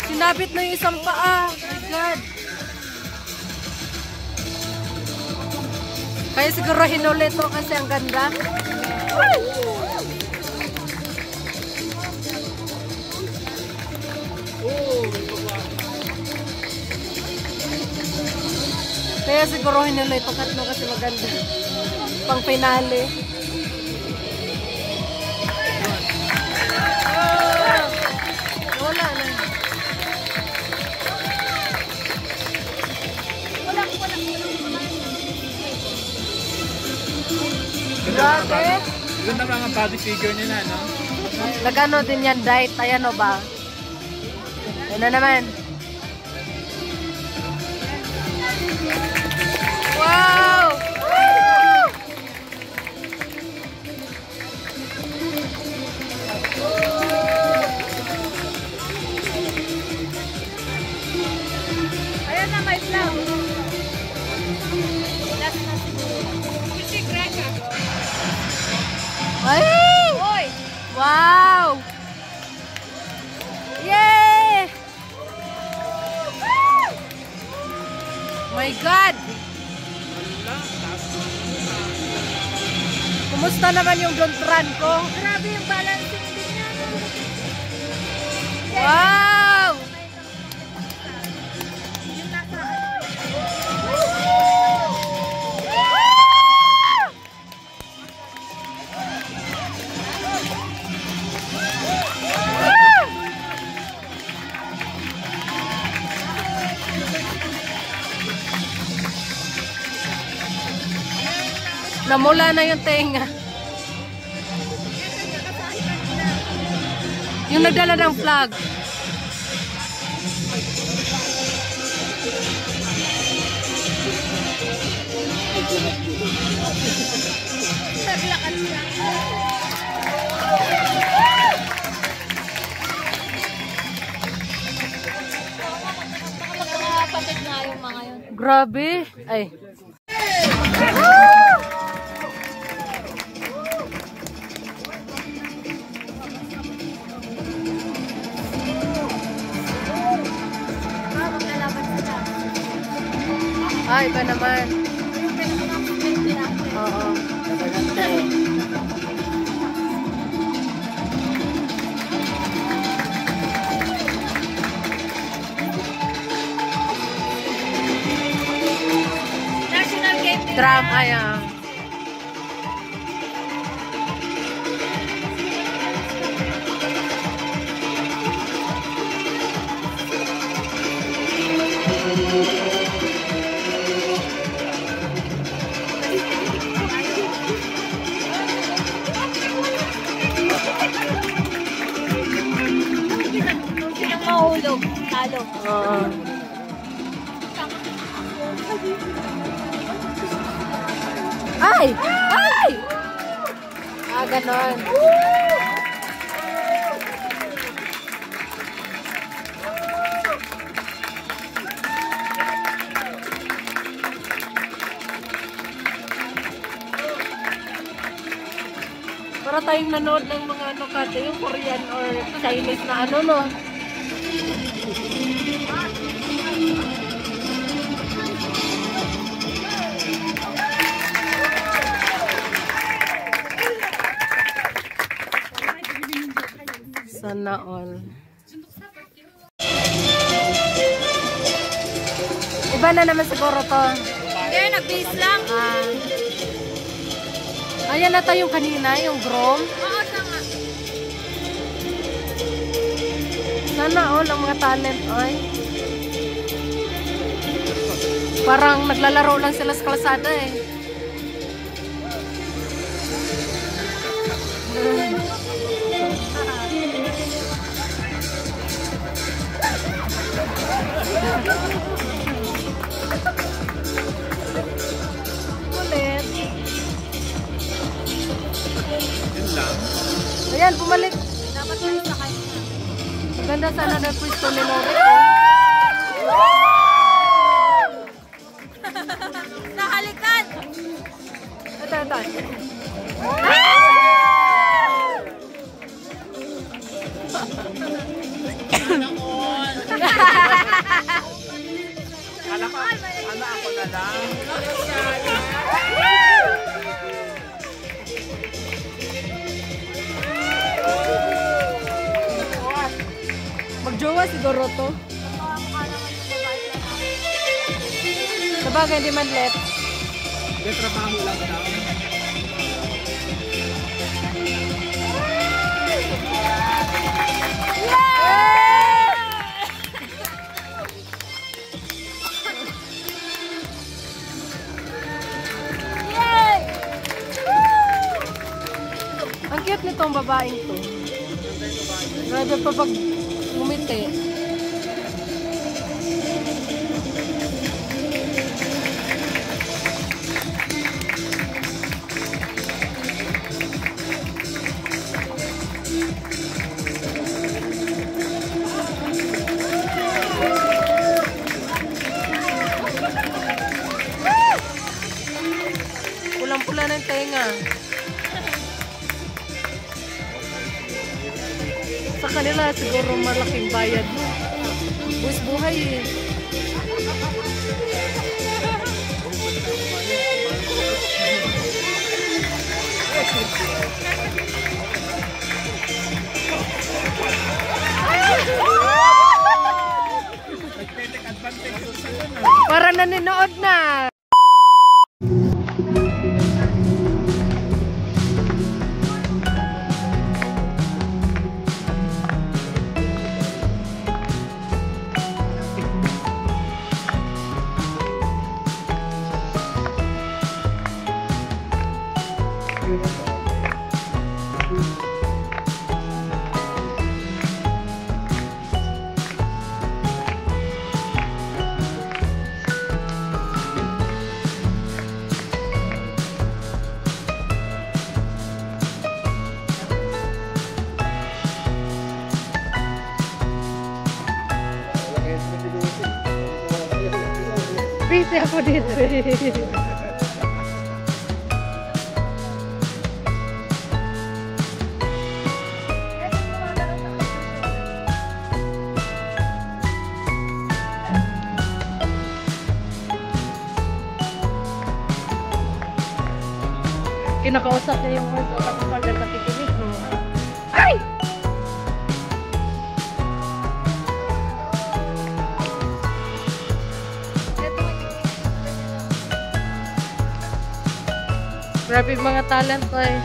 Sinabit na yung isang paa. Oh my God. Kaya siguro hinulit to kasi ang ganda. Kaya siguro hinulit to kasi maganda. Pang finale. Wala na. Grabe. Ganda mga body figure nila, no? Nagano din yan, diet. Ayan o ba? Ayan na naman. Wow! Woo! Ayan na, may vlog. Last na siguro. Music record. Ay! Oy! Wow! Yay! My God! Kumusta naman yung Dontran ko? Grabe yung balancing din niya. Wow! Yung nasa namula na yung tenga. Yung nagdala ng flag. naglakad siya. Magkakapatid nga yung mga yun. Grabe. Ay. Ay, iba naman. Oo. National game din. Drum, ayan. Sinang mahulog. Talo. Oo. Ay! Ay! Ah, ganon. Para tayong nanood ng mga ano kate, yung Korean or Chinese na ano, no? Sana all. Iba na naman siguro to. Hindi, nag-base lang. Ayan na tayo kanina, yung Grom. Oo, tama. Sana all ang mga talent, ay. Parang naglalaro lang sila sa kalsada eh. Ulit. Yun lang. Ayan, bumalik. Dapat may sakay na. Maganda sana na pwesto ni Nore. Nahalikan! Ito, ito. Magjowa siguro to. Sabagay, hindi man let. May trabaho lang daw. Ang cute nitong babaeng to. Grabe pa pag umiti. Pulang-pula ng tenga. Sa kanila siguro malaking bayad mo. Buwis buhay eh. Para nanonood na. Busy ako dito eh. Kinakausap niya yung horse o kapag nakikinig, no? Ay! Grabe yung mga talent ko eh.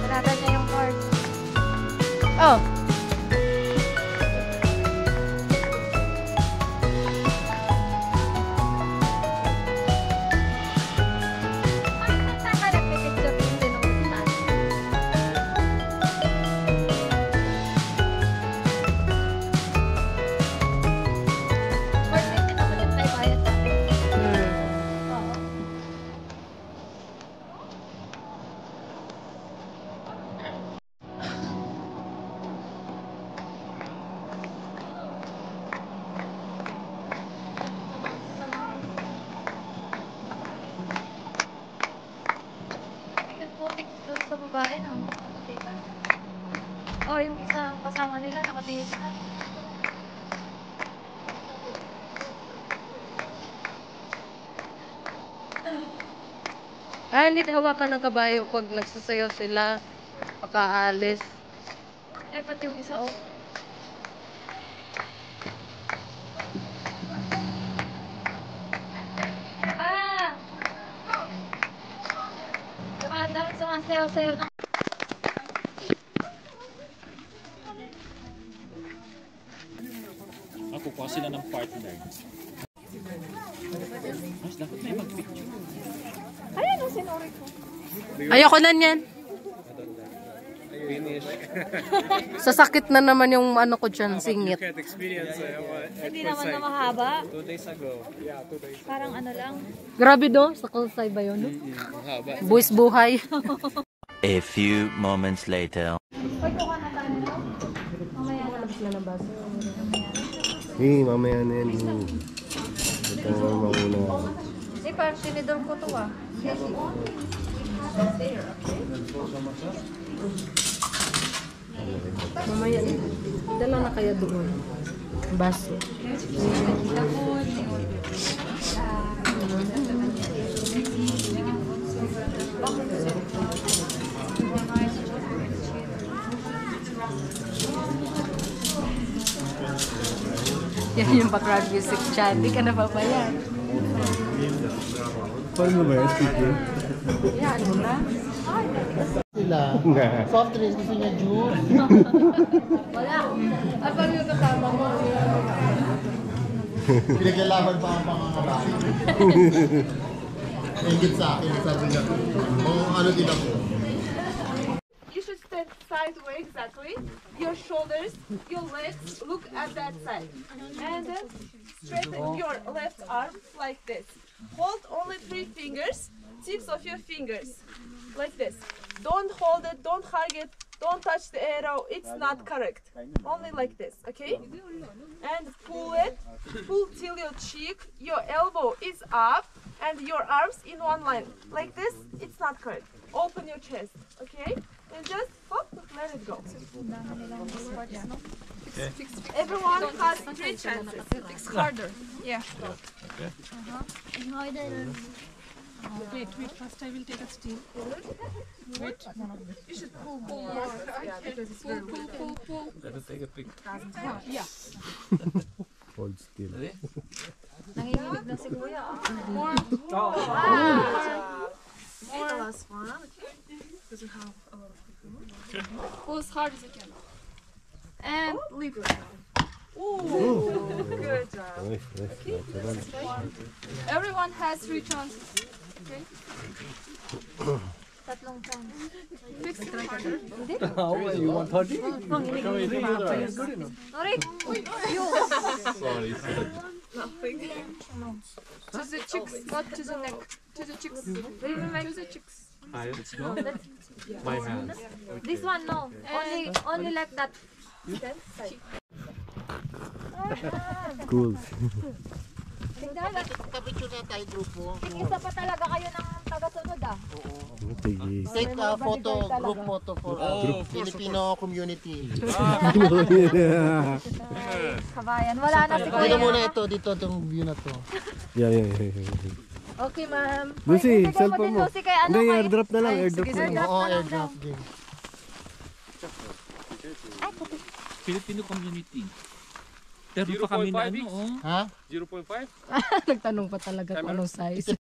Narata niya yung horse. Oh! Sa babae, no? Oh, yung isa kasama nila, nakatingin sa Ah, hindi hawakan ng kabayo pag nagsasayaw sila. Pagkaalis. eh, pati yung isa, oh. Ah! Dami sumasayaw-sayaw ng Kukuha sila ng partner. Mas dapat may mag-picture. Ayan ang sinuri ko. Ayoko na niyan. Finish. Sasakit na naman yung ano ko dyan, singit. You can't experience Hindi naman na mahaba. 2 days ago. Yeah, 2 days. Parang ano lang. Grabe do, sa Kalsay ba yun? No? Mahaba. Buwis buhay. A few moments later. Mamaya na yan. Ito na mauna. Parang sinidor ko to ah. Mamaya, dala na kaya doon. Baso. Yan yung background music dyan. Hindi ka nababayan. Paano ba yan, teacher? Yan, na? Sila. Soft drinks, gusto niya juice. Wala. At paano yung kasama mo? Pinaglalaban pa ang pangangabahay. Ingit sa akin, sabi niya. Ano din ako. You should stand sideways exactly. Your shoulders, your legs look at that side. And then straighten your left arm like this. Hold only 3 fingers, tips of your fingers. Like this. Don't hold it, don't hug it, don't touch the arrow. It's not correct. Only like this, okay? And pull it. Pull till your cheek, your elbow is up, and your arms in one line. Like this, it's not correct. Open your chest, okay? And just hop, let it go. Everyone has 3 chances. It's harder. Yeah. Wait, first I will take a steam. Wait. You should pull more. Yeah, because it's very pull. Let us take a pic. Yeah. Hold still. Nanginginig na si Kuya. More. Oh. More. The last one, okay? Because you have a lot of people. Pull as hard as you can. And leave it. Ooh. Good job. Everyone has 3 chances. Okay? Tatlong chance. Fix it harder. You want 30? Sorry. Sorry. Nothing. To the cheeks, not to the neck. To the cheeks. To the cheeks. Alright, let's go. My hand. This one, no. Only like that. Cool. Tingnan na. Kapicture na tayo grupo. Isa pa talaga kayo ng tagasunod ah. Sige. Take a photo, group photo for Filipino community. Kabayan, wala na si Dito Kuya. muna ito, dito itong view na to. Yeah. Okay, ma'am. Lucy, Ibigay mo cellphone din, mo. Lucy, kay ano, Hindi, kay- airdrop na lang. Airdrop na lang. Oo, airdrop din. Filipino community. Pero pa kami na ano, oh. Ha? 0.5? Nagtanong pa talaga kung anong size.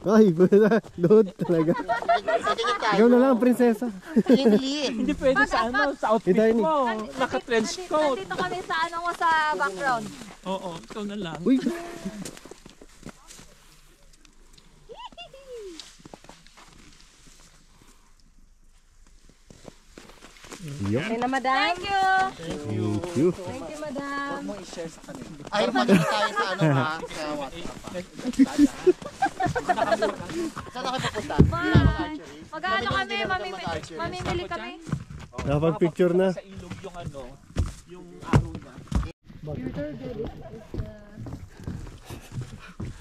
Ay, wala. Load talaga. Tingin tayo. Ikaw na lang, prinsesa. Hindi. Hindi pwede sa ano, sa outfit Ito, mo. Naka-trench coat. Nandito kami sa ano mo sa background. Oo, ikaw na lang. Uy. Okay na, madam. Thank you. Thank you. Thank you, madam. Ay, maganda tayo sa ano ha? Sa WhatsApp. Saan ako pupunta? Mag-ano kami, mamimili kami. Nakapag-picture na. Sa ilog yung ano, yung araw niya.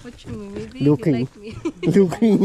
What you mean? Maybe Looking. you like me. Looking.